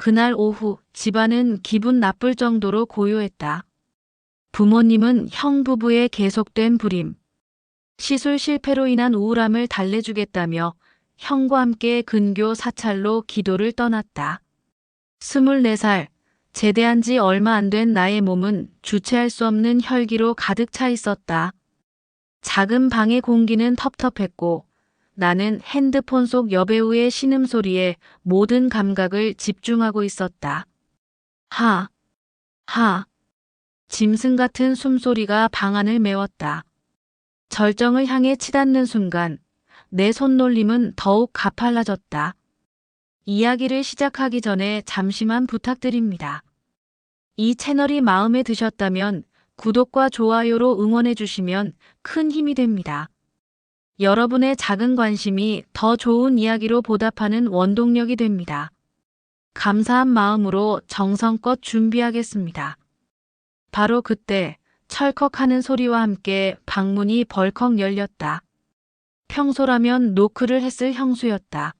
그날 오후 집안은 기분 나쁠 정도로 고요했다. 부모님은 형 부부의 계속된 불임, 시술 실패로 인한 우울함을 달래주겠다며 형과 함께 근교 사찰로 기도를 떠났다. 24살, 제대한 지 얼마 안 된 나의 몸은 주체할 수 없는 혈기로 가득 차 있었다. 작은 방의 공기는 텁텁했고 나는 핸드폰 속 여배우의 신음소리에 모든 감각을 집중하고 있었다. 하, 하, 짐승 같은 숨소리가 방 안을 메웠다. 절정을 향해 치닫는 순간 내 손놀림은 더욱 가팔라졌다. 이야기를 시작하기 전에 잠시만 부탁드립니다. 이 채널이 마음에 드셨다면 구독과 좋아요로 응원해 주시면 큰 힘이 됩니다. 여러분의 작은 관심이 더 좋은 이야기로 보답하는 원동력이 됩니다. 감사한 마음으로 정성껏 준비하겠습니다. 바로 그때 철컥하는 소리와 함께 방문이 벌컥 열렸다. 평소라면 노크를 했을 형수였다.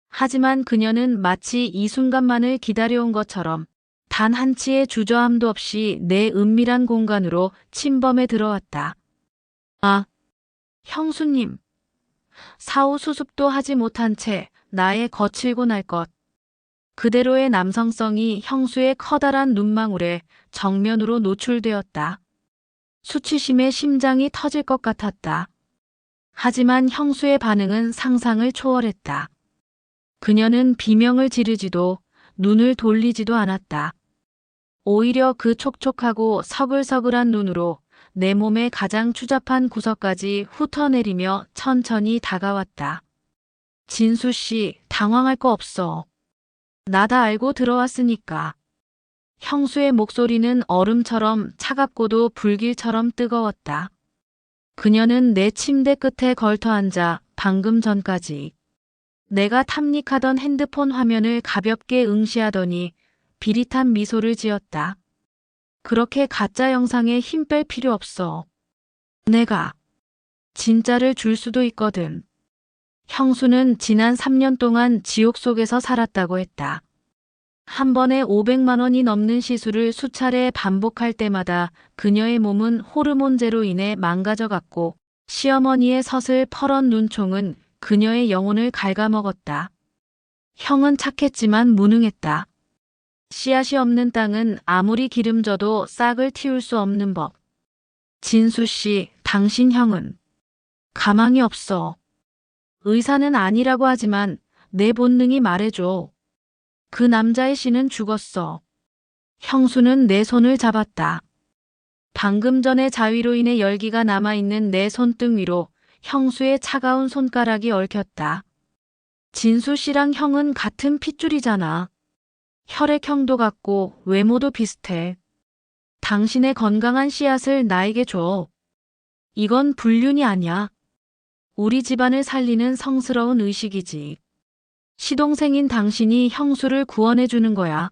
하지만 그녀는 마치 이 순간만을 기다려온 것처럼 단 한치의 주저함도 없이 내 은밀한 공간으로 침범해 들어왔다. 아, 형수님. 사후 수습도 하지 못한 채 나의 거칠고 날 것. 그대로의 남성성이 형수의 커다란 눈망울에 정면으로 노출되었다. 수치심에 심장이 터질 것 같았다. 하지만 형수의 반응은 상상을 초월했다. 그녀는 비명을 지르지도 눈을 돌리지도 않았다. 오히려 그 촉촉하고 서글서글한 눈으로 내 몸의 가장 추잡한 구석까지 훑어내리며 천천히 다가왔다. 진수 씨, 당황할 거 없어. 나 다 알고 들어왔으니까. 형수의 목소리는 얼음처럼 차갑고도 불길처럼 뜨거웠다. 그녀는 내 침대 끝에 걸터앉아 방금 전까지 내가 탐닉하던 핸드폰 화면을 가볍게 응시하더니 비릿한 미소를 지었다. 그렇게 가짜 영상에 힘 뺄 필요 없어. 내가 진짜를 줄 수도 있거든. 형수는 지난 3년 동안 지옥 속에서 살았다고 했다. 한 번에 500만 원이 넘는 시술을 수차례 반복할 때마다 그녀의 몸은 호르몬제로 인해 망가져갔고 시어머니의 서슬 퍼런 눈총은 그녀의 영혼을 갉아먹었다. 형은 착했지만 무능했다. 씨앗이 없는 땅은 아무리 기름져도 싹을 틔울 수 없는 법. 진수 씨, 당신 형은 가망이 없어. 의사는 아니라고 하지만 내 본능이 말해줘. 그 남자의 씨는 죽었어. 형수는 내 손을 잡았다. 방금 전의 자위로 인해 열기가 남아있는 내 손등 위로 형수의 차가운 손가락이 얽혔다. 진수 씨랑 형은 같은 핏줄이잖아. 혈액형도 같고 외모도 비슷해. 당신의 건강한 씨앗을 나에게 줘. 이건 불륜이 아니야. 우리 집안을 살리는 성스러운 의식이지. 시동생인 당신이 형수를 구원해 주는 거야.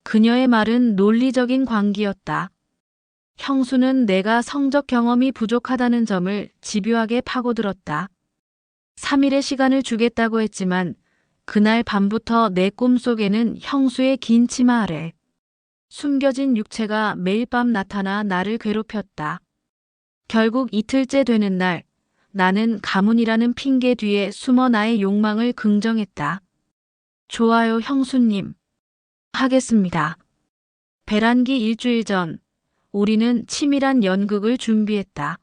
그녀의 말은 논리적인 광기였다. 형수는 내가 성적 경험이 부족하다는 점을 집요하게 파고들었다. 3일의 시간을 주겠다고 했지만 그날 밤부터 내 꿈속에는 형수의 긴 치마 아래 숨겨진 육체가 매일 밤 나타나 나를 괴롭혔다. 결국 이틀째 되는 날 나는 가문이라는 핑계 뒤에 숨어 나의 욕망을 긍정했다. 좋아요, 형수님. 하겠습니다. 배란기 일주일 전 우리는 치밀한 연극을 준비했다.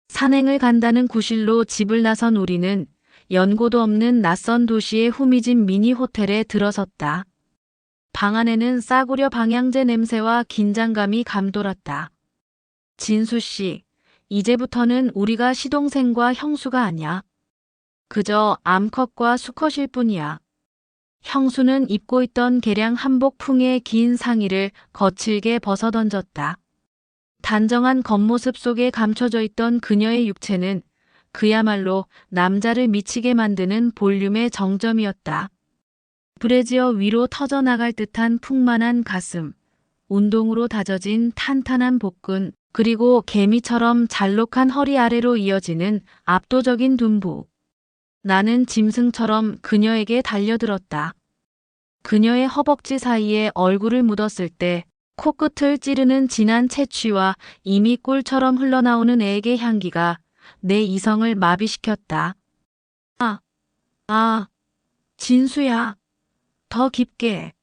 산행을 간다는 구실로 집을 나선 우리는 연고도 없는 낯선 도시의 후미진 미니 호텔에 들어섰다. 방 안에는 싸구려 방향제 냄새와 긴장감이 감돌았다. 진수 씨, 이제부터는 우리가 시동생과 형수가 아니야. 그저 암컷과 수컷일 뿐이야. 형수는 입고 있던 개량 한복 풍의 긴 상의를 거칠게 벗어던졌다. 단정한 겉모습 속에 감춰져 있던 그녀의 육체는 그야말로 남자를 미치게 만드는 볼륨의 정점이었다. 브래지어 위로 터져나갈 듯한 풍만한 가슴, 운동으로 다져진 탄탄한 복근, 그리고 개미처럼 잘록한 허리 아래로 이어지는 압도적인 둔부. 나는 짐승처럼 그녀에게 달려들었다. 그녀의 허벅지 사이에 얼굴을 묻었을 때 코끝을 찌르는 진한 채취와 이미 꿀처럼 흘러나오는 애의 향기가 내 이성을 마비시켰다. 아, 아, 진수야. 더 깊게.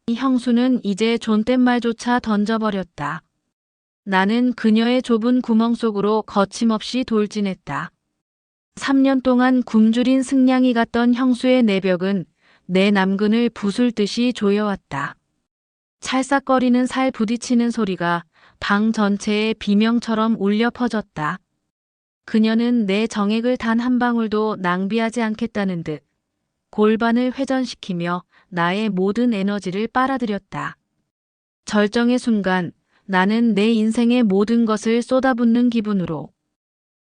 이 형수는 이제 존댓말조차 던져버렸다. 나는 그녀의 좁은 구멍 속으로 거침없이 돌진했다. 3년 동안 굶주린 승냥이 같던 형수의 내벽은 내 남근을 부술듯이 조여왔다. 찰싹거리는 살 부딪히는 소리가 방 전체에 비명처럼 울려 퍼졌다. 그녀는 내 정액을 단 한 방울도 낭비하지 않겠다는 듯 골반을 회전시키며 나의 모든 에너지를 빨아들였다. 절정의 순간 나는 내 인생의 모든 것을 쏟아붓는 기분으로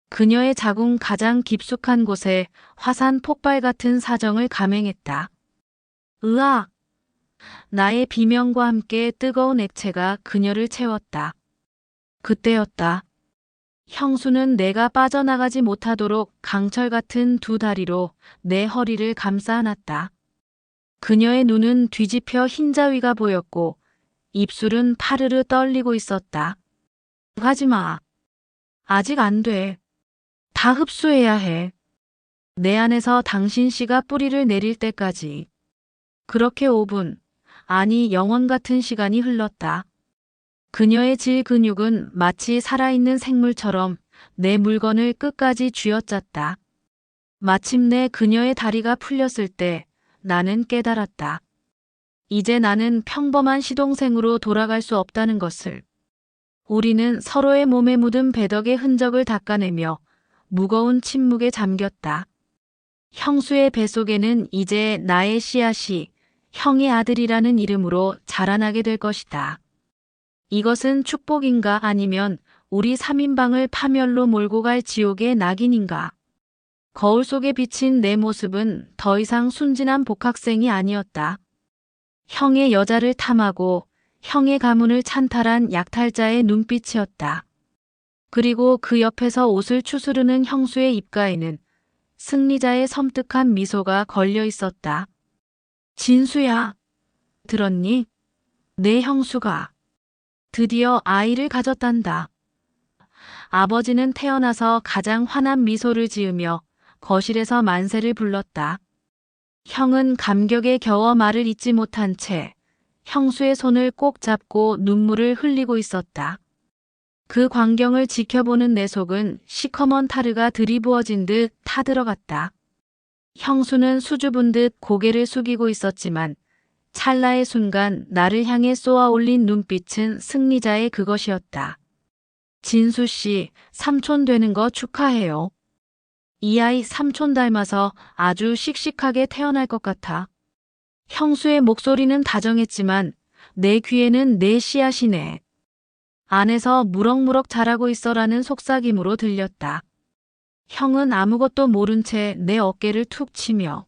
그녀의 자궁 가장 깊숙한 곳에 화산 폭발 같은 사정을 감행했다. 으악! 나의 비명과 함께 뜨거운 액체가 그녀를 채웠다. 그때였다. 형수는 내가 빠져나가지 못하도록 강철 같은 두 다리로 내 허리를 감싸 안았다. 그녀의 눈은 뒤집혀 흰자위가 보였고 입술은 파르르 떨리고 있었다. 하지마. 아직 안 돼. 다 흡수해야 해. 내 안에서 당신 씨가 뿌리를 내릴 때까지. 그렇게 5분, 아니 영원 같은 시간이 흘렀다. 그녀의 질 근육은 마치 살아있는 생물처럼 내 물건을 끝까지 쥐어짰다. 마침내 그녀의 다리가 풀렸을 때 나는 깨달았다. 이제 나는 평범한 시동생으로 돌아갈 수 없다는 것을. 우리는 서로의 몸에 묻은 배덕의 흔적을 닦아내며 무거운 침묵에 잠겼다. 형수의 뱃속에는 이제 나의 씨앗이 형의 아들이라는 이름으로 자라나게 될 것이다. 이것은 축복인가 아니면 우리 3인방을 파멸로 몰고 갈 지옥의 낙인인가? 거울 속에 비친 내 모습은 더 이상 순진한 복학생이 아니었다. 형의 여자를 탐하고 형의 가문을 찬탈한 약탈자의 눈빛이었다. 그리고 그 옆에서 옷을 추스르는 형수의 입가에는 승리자의 섬뜩한 미소가 걸려 있었다. 진수야, 들었니? 내 형수가 드디어 아이를 가졌단다. 아버지는 태어나서 가장 환한 미소를 지으며 거실에서 만세를 불렀다. 형은 감격에 겨워 말을 잇지 못한 채 형수의 손을 꼭 잡고 눈물을 흘리고 있었다. 그 광경을 지켜보는 내 속은 시커먼 타르가 들이부어진 듯 타들어갔다. 형수는 수줍은 듯 고개를 숙이고 있었지만 찰나의 순간 나를 향해 쏘아 올린 눈빛은 승리자의 그것이었다. 진수 씨, 삼촌 되는 거 축하해요. 이 아이 삼촌 닮아서 아주 씩씩하게 태어날 것 같아. 형수의 목소리는 다정했지만 내 귀에는 내 씨앗이네. 안에서 무럭무럭 자라고 있어라는 속삭임으로 들렸다. 형은 아무것도 모른 채 내 어깨를 툭 치며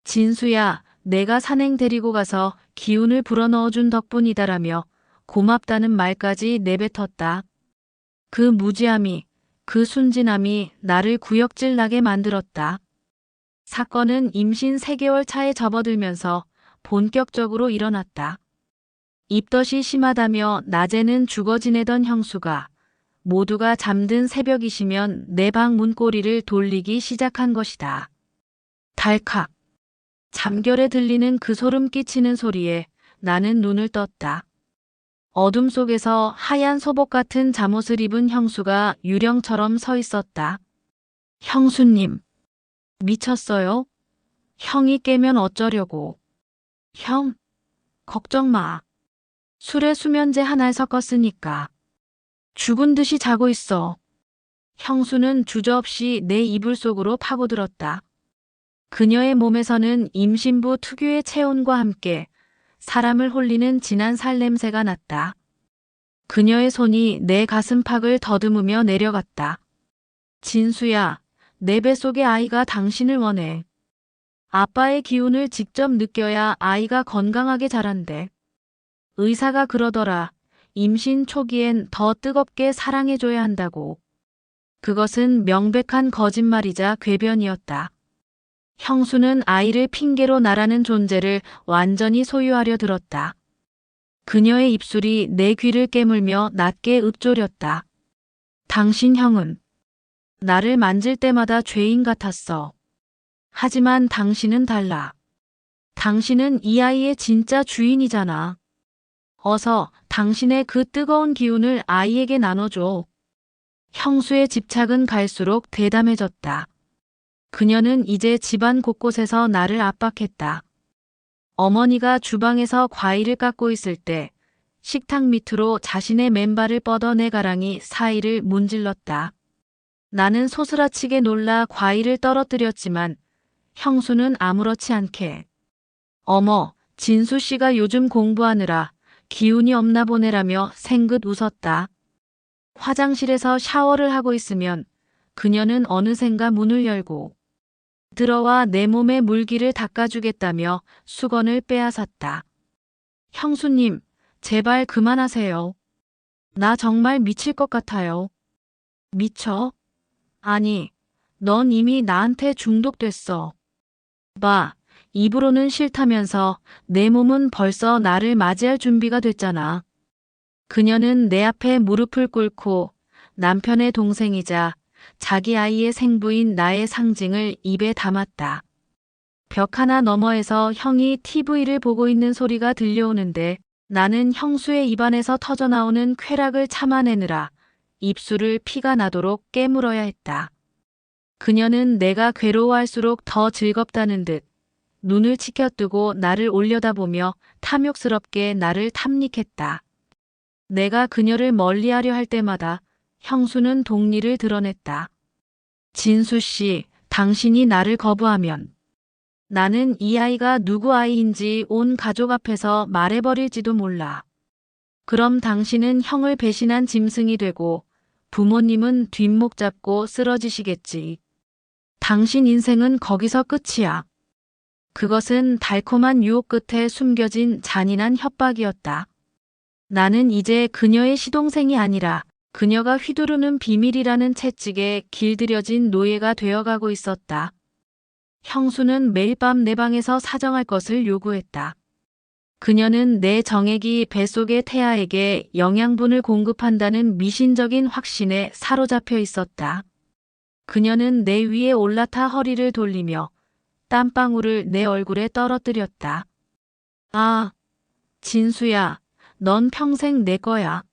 진수야, 내가 산행 데리고 가서 기운을 불어넣어준 덕분이다라며 고맙다는 말까지 내뱉었다. 그 무지함이, 그 순진함이 나를 구역질 나게 만들었다. 사건은 임신 3개월 차에 접어들면서 본격적으로 일어났다. 입덧이 심하다며 낮에는 죽어 지내던 형수가 모두가 잠든 새벽이시면 내 방 문고리를 돌리기 시작한 것이다. 달칵. 잠결에 들리는 그 소름 끼치는 소리에 나는 눈을 떴다. 어둠 속에서 하얀 소복 같은 잠옷을 입은 형수가 유령처럼 서 있었다. 형수님. 미쳤어요? 형이 깨면 어쩌려고. 형, 걱정 마. 술에 수면제 하나 섞었으니까. 죽은 듯이 자고 있어. 형수는 주저없이 내 이불 속으로 파고들었다. 그녀의 몸에서는 임신부 특유의 체온과 함께 사람을 홀리는 진한 살냄새가 났다. 그녀의 손이 내 가슴팍을 더듬으며 내려갔다. 진수야, 내 뱃속의 아이가 당신을 원해. 아빠의 기운을 직접 느껴야 아이가 건강하게 자란대. 의사가 그러더라. 임신 초기엔 더 뜨겁게 사랑해줘야 한다고. 그것은 명백한 거짓말이자 궤변이었다. 형수는 아이를 핑계로 나라는 존재를 완전히 소유하려 들었다. 그녀의 입술이 내 귀를 깨물며 낮게 읊조렸다. 당신 형은 나를 만질 때마다 죄인 같았어. 하지만 당신은 달라. 당신은 이 아이의 진짜 주인이잖아. 어서 당신의 그 뜨거운 기운을 아이에게 나눠줘. 형수의 집착은 갈수록 대담해졌다. 그녀는 이제 집안 곳곳에서 나를 압박했다. 어머니가 주방에서 과일을 깎고 있을 때 식탁 밑으로 자신의 맨발을 뻗어 내 가랑이 사이를 문질렀다. 나는 소스라치게 놀라 과일을 떨어뜨렸지만 형수는 아무렇지 않게 어머, 진수 씨가 요즘 공부하느라 기운이 없나 보네라며 생긋 웃었다. 화장실에서 샤워를 하고 있으면 그녀는 어느샌가 문을 열고 들어와 내 몸에 물기를 닦아주겠다며 수건을 빼앗았다. 형수님, 제발 그만하세요. 나 정말 미칠 것 같아요. 미쳐? 아니, 넌 이미 나한테 중독됐어. 봐, 입으로는 싫다면서 내 몸은 벌써 나를 맞이할 준비가 됐잖아. 그녀는 내 앞에 무릎을 꿇고 남편의 동생이자 자기 아이의 생부인 나의 상징을 입에 담았다. 벽 하나 너머에서 형이 TV를 보고 있는 소리가 들려오는데 나는 형수의 입안에서 터져나오는 쾌락을 참아내느라 입술을 피가 나도록 깨물어야 했다. 그녀는 내가 괴로워할수록 더 즐겁다는 듯 눈을 치켜뜨고 나를 올려다보며 탐욕스럽게 나를 탐닉했다. 내가 그녀를 멀리하려 할 때마다 형수는 동리를 드러냈다. 진수 씨, 당신이 나를 거부하면 나는 이 아이가 누구 아이인지 온 가족 앞에서 말해버릴지도 몰라. 그럼 당신은 형을 배신한 짐승이 되고 부모님은 뒷목 잡고 쓰러지시겠지. 당신 인생은 거기서 끝이야. 그것은 달콤한 유혹 끝에 숨겨진 잔인한 협박이었다. 나는 이제 그녀의 시동생이 아니라 그녀가 휘두르는 비밀이라는 채찍에 길들여진 노예가 되어가고 있었다. 형수는 매일 밤 내 방에서 사정할 것을 요구했다. 그녀는 내 정액이 뱃속의 태아에게 영양분을 공급한다는 미신적인 확신에 사로잡혀 있었다. 그녀는 내 위에 올라타 허리를 돌리며 땀방울을 내 얼굴에 떨어뜨렸다. 아, 진수야, 넌 평생 내 거야.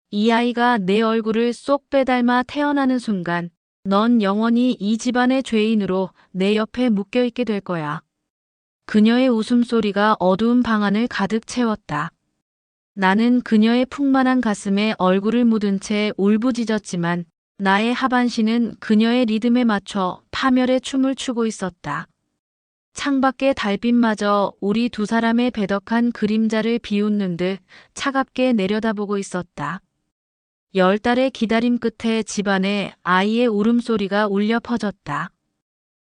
이 아이가 내 얼굴을 쏙 빼닮아 태어나는 순간 넌 영원히 이 집안의 죄인으로 내 옆에 묶여있게 될 거야. 그녀의 웃음소리가 어두운 방 안을 가득 채웠다. 나는 그녀의 풍만한 가슴에 얼굴을 묻은 채 울부짖었지만 나의 하반신은 그녀의 리듬에 맞춰 파멸의 춤을 추고 있었다. 창밖의 달빛마저 우리 두 사람의 배덕한 그림자를 비웃는 듯 차갑게 내려다보고 있었다. 10달의 기다림 끝에 집안에 아이의 울음소리가 울려 퍼졌다.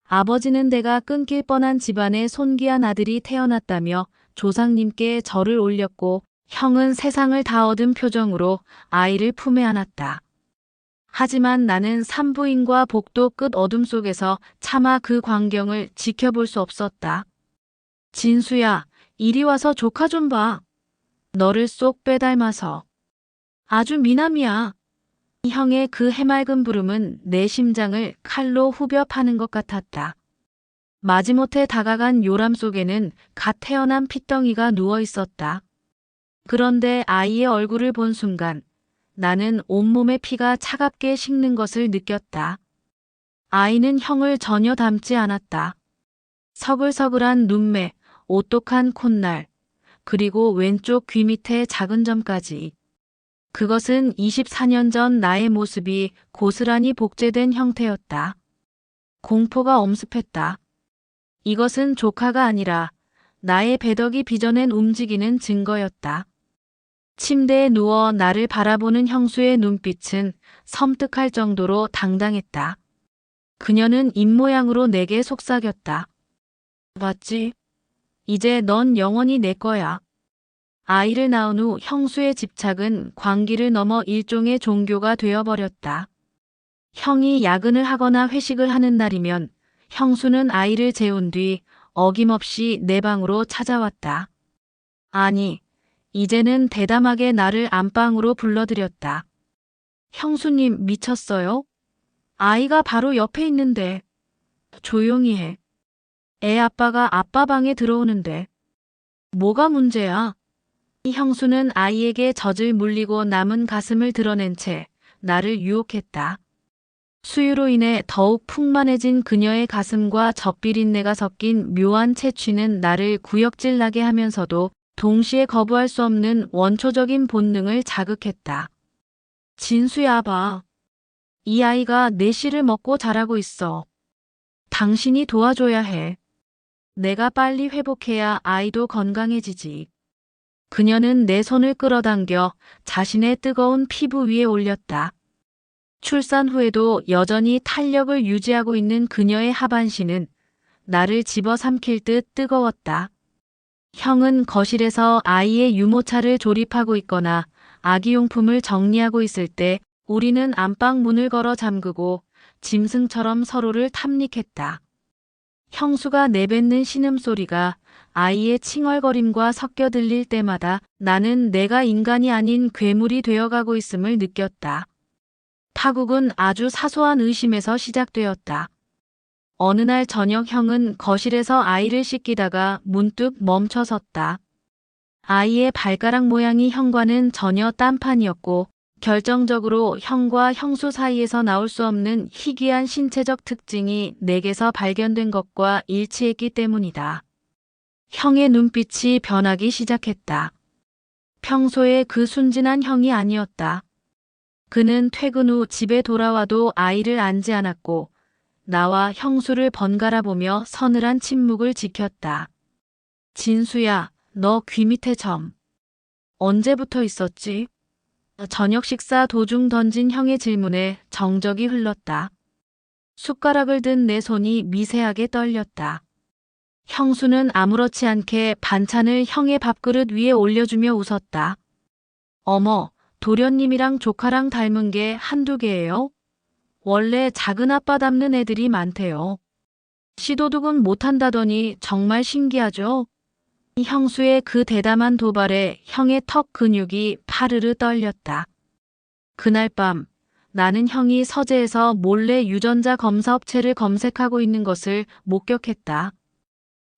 아버지는 내가 끊길 뻔한 집안에 손귀한 아들이 태어났다며 조상님께 절을 올렸고 형은 세상을 다 얻은 표정으로 아이를 품에 안았다. 하지만 나는 산부인과 복도 끝 어둠 속에서 차마 그 광경을 지켜볼 수 없었다. 진수야, 이리 와서 조카 좀 봐. 너를 쏙 빼닮아서. 아주 미남이야. 형의 그 해맑은 부름은 내 심장을 칼로 후벼 파는 것 같았다. 마지못해 다가간 요람 속에는 갓 태어난 핏덩이가 누워 있었다. 그런데 아이의 얼굴을 본 순간 나는 온몸의 피가 차갑게 식는 것을 느꼈다. 아이는 형을 전혀 닮지 않았다. 서글서글한 눈매, 오똑한 콧날, 그리고 왼쪽 귀 밑에 작은 점까지. 그것은 24년 전 나의 모습이 고스란히 복제된 형태였다. 공포가 엄습했다. 이것은 조카가 아니라 나의 배덕이 빚어낸 움직이는 증거였다. 침대에 누워 나를 바라보는 형수의 눈빛은 섬뜩할 정도로 당당했다. 그녀는 입모양으로 내게 속삭였다. 봤지? 이제 넌 영원히 내 거야. 아이를 낳은 후 형수의 집착은 광기를 넘어 일종의 종교가 되어버렸다. 형이 야근을 하거나 회식을 하는 날이면 형수는 아이를 재운 뒤 어김없이 내 방으로 찾아왔다. 아니, 이제는 대담하게 나를 안방으로 불러들였다. 형수님 미쳤어요? 아이가 바로 옆에 있는데. 조용히 해. 애 아빠가 아빠 방에 들어오는데. 뭐가 문제야? 이 형수는 아이에게 젖을 물리고 남은 가슴을 드러낸 채 나를 유혹했다. 수유로 인해 더욱 풍만해진 그녀의 가슴과 젖비린내가 섞인 묘한 채취는 나를 구역질 나게 하면서도 동시에 거부할 수 없는 원초적인 본능을 자극했다. 진수야 봐. 이 아이가 내 씨를 먹고 자라고 있어. 당신이 도와줘야 해. 내가 빨리 회복해야 아이도 건강해지지. 그녀는 내 손을 끌어당겨 자신의 뜨거운 피부 위에 올렸다. 출산 후에도 여전히 탄력을 유지하고 있는 그녀의 하반신은 나를 집어삼킬 듯 뜨거웠다. 형은 거실에서 아이의 유모차를 조립하고 있거나 아기용품을 정리하고 있을 때 우리는 안방 문을 걸어 잠그고 짐승처럼 서로를 탐닉했다. 형수가 내뱉는 신음소리가 아이의 칭얼거림과 섞여 들릴 때마다 나는 내가 인간이 아닌 괴물이 되어가고 있음을 느꼈다. 파국은 아주 사소한 의심에서 시작되었다. 어느 날 저녁 형은 거실에서 아이를 씻기다가 문득 멈춰섰다. 아이의 발가락 모양이 형과는 전혀 딴판이었고 결정적으로 형과 형수 사이에서 나올 수 없는 희귀한 신체적 특징이 내게서 발견된 것과 일치했기 때문이다. 형의 눈빛이 변하기 시작했다. 평소의 그 순진한 형이 아니었다. 그는 퇴근 후 집에 돌아와도 아이를 안지 않았고 나와 형수를 번갈아 보며 서늘한 침묵을 지켰다. 진수야, 너 귀 밑에 점. 언제부터 있었지? 저녁 식사 도중 던진 형의 질문에 정적이 흘렀다. 숟가락을 든 내 손이 미세하게 떨렸다. 형수는 아무렇지 않게 반찬을 형의 밥그릇 위에 올려주며 웃었다. 어머, 도련님이랑 조카랑 닮은 게 한두 개예요? 원래 작은 아빠 닮는 애들이 많대요. 시도둑은 못한다더니 정말 신기하죠? 이 형수의 그 대담한 도발에 형의 턱 근육이 파르르 떨렸다. 그날 밤 나는 형이 서재에서 몰래 유전자 검사 업체를 검색하고 있는 것을 목격했다.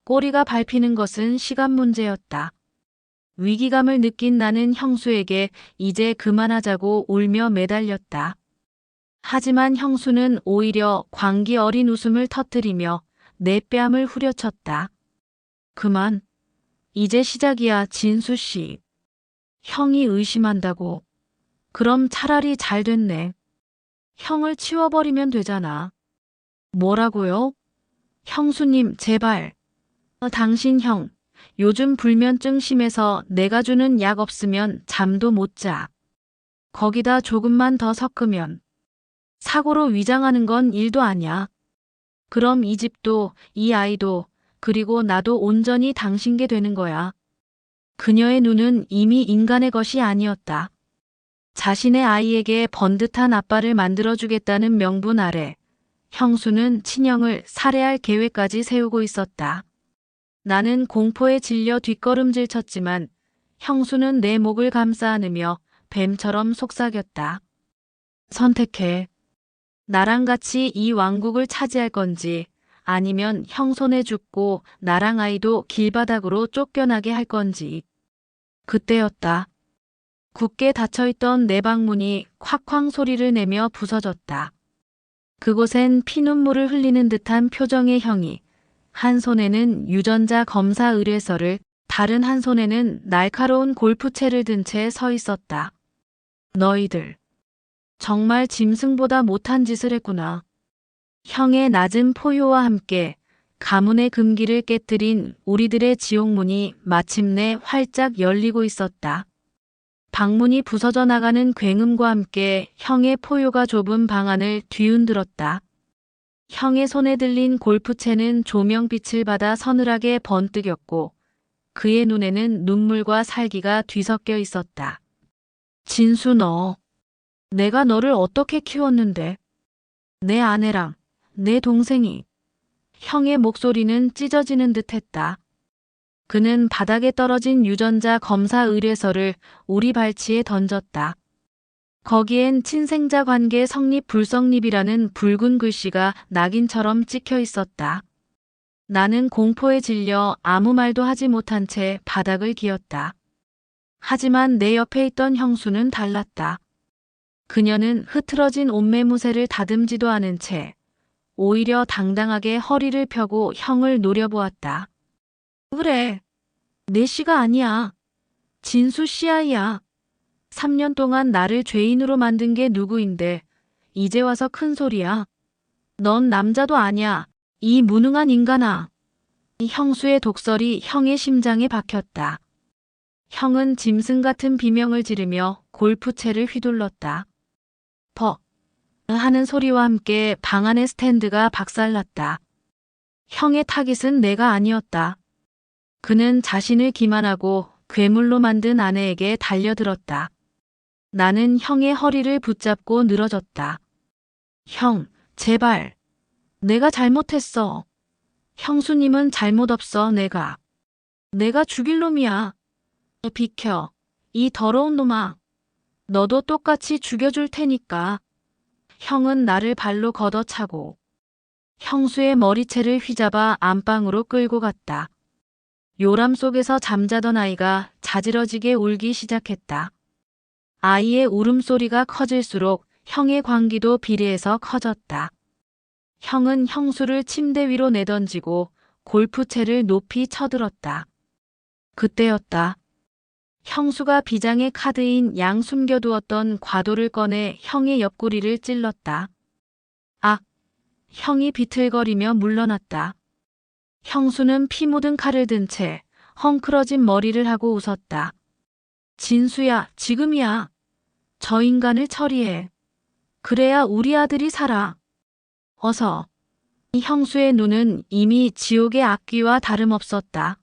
꼬리가 밟히는 것은 시간 문제였다. 위기감을 느낀 나는 형수에게 이제 그만하자고 울며 매달렸다. 하지만 형수는 오히려 광기 어린 웃음을 터뜨리며 내 뺨을 후려쳤다. 그만. 이제 시작이야, 진수 씨. 형이 의심한다고. 그럼 차라리 잘 됐네. 형을 치워버리면 되잖아. 뭐라고요? 형수님, 제발. 당신 형, 요즘 불면증 심해서 내가 주는 약 없으면 잠도 못 자. 거기다 조금만 더 섞으면. 사고로 위장하는 건 일도 아니야. 그럼 이 집도, 이 아이도, 그리고 나도 온전히 당신게 되는 거야. 그녀의 눈은 이미 인간의 것이 아니었다. 자신의 아이에게 번듯한 아빠를 만들어주겠다는 명분 아래 형수는 친형을 살해할 계획까지 세우고 있었다. 나는 공포에 질려 뒷걸음질 쳤지만 형수는 내 목을 감싸 안으며 뱀처럼 속삭였다. 선택해. 나랑 같이 이 왕국을 차지할 건지 아니면 형 손에 죽고 나랑 아이도 길바닥으로 쫓겨나게 할 건지. 그때였다. 굳게 닫혀있던 내 방문이 콱콱 소리를 내며 부서졌다. 그곳엔 피눈물을 흘리는 듯한 표정의 형이 한 손에는 유전자 검사 의뢰서를 다른 한 손에는 날카로운 골프채를 든 채 서 있었다. 너희들 정말 짐승보다 못한 짓을 했구나. 형의 낮은 포효와 함께 가문의 금기를 깨뜨린 우리들의 지옥문이 마침내 활짝 열리고 있었다. 방문이 부서져 나가는 굉음과 함께 형의 포효가 좁은 방 안을 뒤흔들었다. 형의 손에 들린 골프채는 조명빛을 받아 서늘하게 번뜩였고 그의 눈에는 눈물과 살기가 뒤섞여 있었다. 진수 너, 내가 너를 어떻게 키웠는데? 내 아내랑 내 동생이 형의 목소리는 찢어지는 듯했다. 그는 바닥에 떨어진 유전자 검사 의뢰서를 우리 발치에 던졌다. 거기엔 친생자 관계 성립 불성립이라는 붉은 글씨가 낙인처럼 찍혀 있었다. 나는 공포에 질려 아무 말도 하지 못한 채 바닥을 기었다. 하지만 내 옆에 있던 형수는 달랐다. 그녀는 흐트러진 옷매무새를 다듬지도 않은 채 오히려 당당하게 허리를 펴고 형을 노려보았다. 그래, 내 씨가 아니야. 진수 씨 아이야. 3년 동안 나를 죄인으로 만든 게 누구인데 이제 와서 큰 소리야. 넌 남자도 아니야. 이 무능한 인간아. 이 형수의 독설이 형의 심장에 박혔다. 형은 짐승 같은 비명을 지르며 골프채를 휘둘렀다. 퍽 하는 소리와 함께 방 안의 스탠드가 박살났다. 형의 타깃은 내가 아니었다. 그는 자신을 기만하고 괴물로 만든 아내에게 달려들었다. 나는 형의 허리를 붙잡고 늘어졌다. 형, 제발. 내가 잘못했어. 형수님은 잘못 없어, 내가. 내가 죽일 놈이야. 비켜. 이 더러운 놈아. 너도 똑같이 죽여줄 테니까. 형은 나를 발로 걷어차고 형수의 머리채를 휘잡아 안방으로 끌고 갔다. 요람 속에서 잠자던 아이가 자지러지게 울기 시작했다. 아이의 울음소리가 커질수록 형의 광기도 비례해서 커졌다. 형은 형수를 침대 위로 내던지고 골프채를 높이 쳐들었다. 그때였다. 형수가 비장의 카드인 양 숨겨두었던 과도를 꺼내 형의 옆구리를 찔렀다. 아! 형이 비틀거리며 물러났다. 형수는 피 묻은 칼을 든 채 헝클어진 머리를 하고 웃었다. 진수야, 지금이야. 저 인간을 처리해. 그래야 우리 아들이 살아. 어서. 이 형수의 눈은 이미 지옥의 악귀와 다름없었다.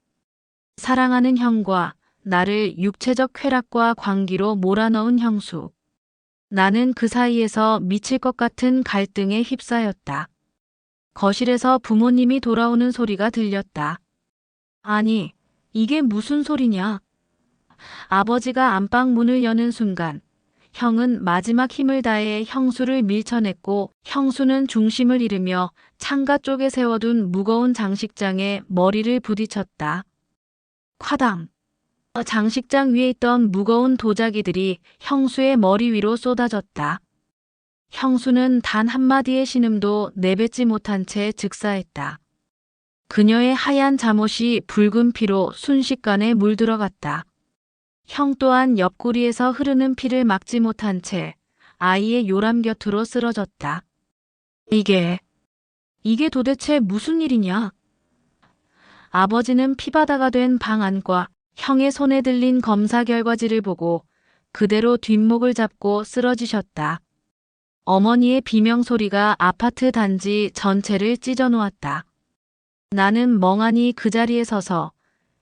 사랑하는 형과 나를 육체적 쾌락과 광기로 몰아넣은 형수. 나는 그 사이에서 미칠 것 같은 갈등에 휩싸였다. 거실에서 부모님이 돌아오는 소리가 들렸다. 아니, 이게 무슨 소리냐? 아버지가 안방 문을 여는 순간 형은 마지막 힘을 다해 형수를 밀쳐냈고 형수는 중심을 잃으며 창가 쪽에 세워둔 무거운 장식장에 머리를 부딪혔다. 콰당! 장식장 위에 있던 무거운 도자기들이 형수의 머리 위로 쏟아졌다. 형수는 단 한마디의 신음도 내뱉지 못한 채 즉사했다. 그녀의 하얀 잠옷이 붉은 피로 순식간에 물들어갔다. 형 또한 옆구리에서 흐르는 피를 막지 못한 채 아이의 요람 곁으로 쓰러졌다. 이게 도대체 무슨 일이냐? 아버지는 피바다가 된 방 안과 형의 손에 들린 검사 결과지를 보고 그대로 뒷목을 잡고 쓰러지셨다. 어머니의 비명소리가 아파트 단지 전체를 찢어놓았다. 나는 멍하니 그 자리에 서서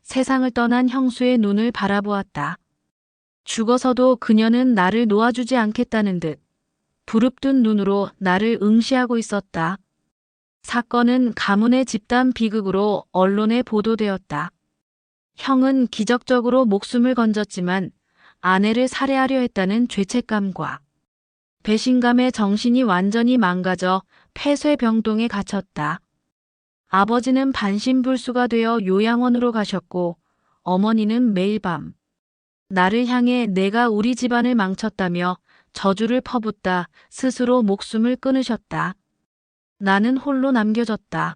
세상을 떠난 형수의 눈을 바라보았다. 죽어서도 그녀는 나를 놓아주지 않겠다는 듯 부릅뜬 눈으로 나를 응시하고 있었다. 사건은 가문의 집단 비극으로 언론에 보도되었다. 형은 기적적으로 목숨을 건졌지만 아내를 살해하려 했다는 죄책감과 배신감에 정신이 완전히 망가져 폐쇄병동에 갇혔다. 아버지는 반신불수가 되어 요양원으로 가셨고 어머니는 매일 밤 나를 향해 내가 우리 집안을 망쳤다며 저주를 퍼붓다 스스로 목숨을 끊으셨다. 나는 홀로 남겨졌다.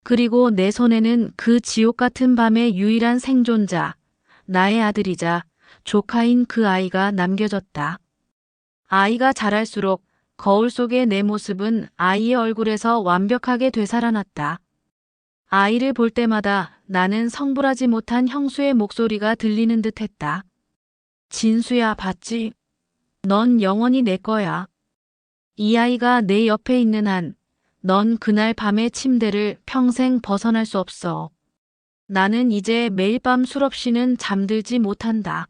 그리고 내 손에는 그 지옥 같은 밤의 유일한 생존자, 나의 아들이자 조카인 그 아이가 남겨졌다. 아이가 자랄수록 거울 속의 내 모습은 아이의 얼굴에서 완벽하게 되살아났다. 아이를 볼 때마다 나는 성불하지 못한 형수의 목소리가 들리는 듯했다. 진수야, 봤지? 넌 영원히 내 거야. 이 아이가 내 옆에 있는 한 넌 그날 밤의 침대를 평생 벗어날 수 없어. 나는 이제 매일 밤 술 없이는 잠들지 못한다.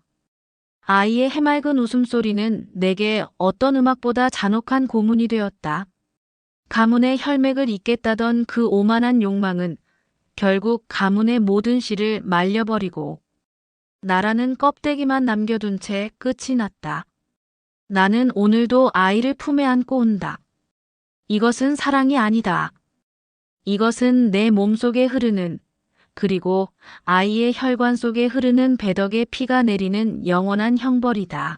아이의 해맑은 웃음소리는 내게 어떤 음악보다 잔혹한 고문이 되었다. 가문의 혈맥을 잇겠다던 그 오만한 욕망은 결국 가문의 모든 씨를 말려버리고 나라는 껍데기만 남겨둔 채 끝이 났다. 나는 오늘도 아이를 품에 안고 온다. 이것은 사랑이 아니다. 이것은 내 몸속에 흐르는, 그리고 아이의 혈관 속에 흐르는 배덕의 피가 내리는 영원한 형벌이다.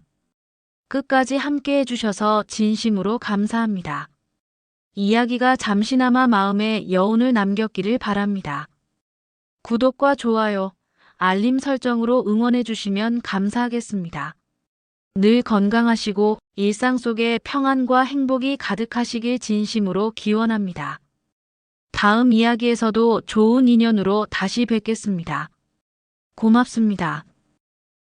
끝까지 함께 해주셔서 진심으로 감사합니다. 이야기가 잠시나마 마음에 여운을 남겼기를 바랍니다. 구독과 좋아요, 알림 설정으로 응원해주시면 감사하겠습니다. 늘 건강하시고 일상 속에 평안과 행복이 가득하시길 진심으로 기원합니다. 다음 이야기에서도 좋은 인연으로 다시 뵙겠습니다. 고맙습니다.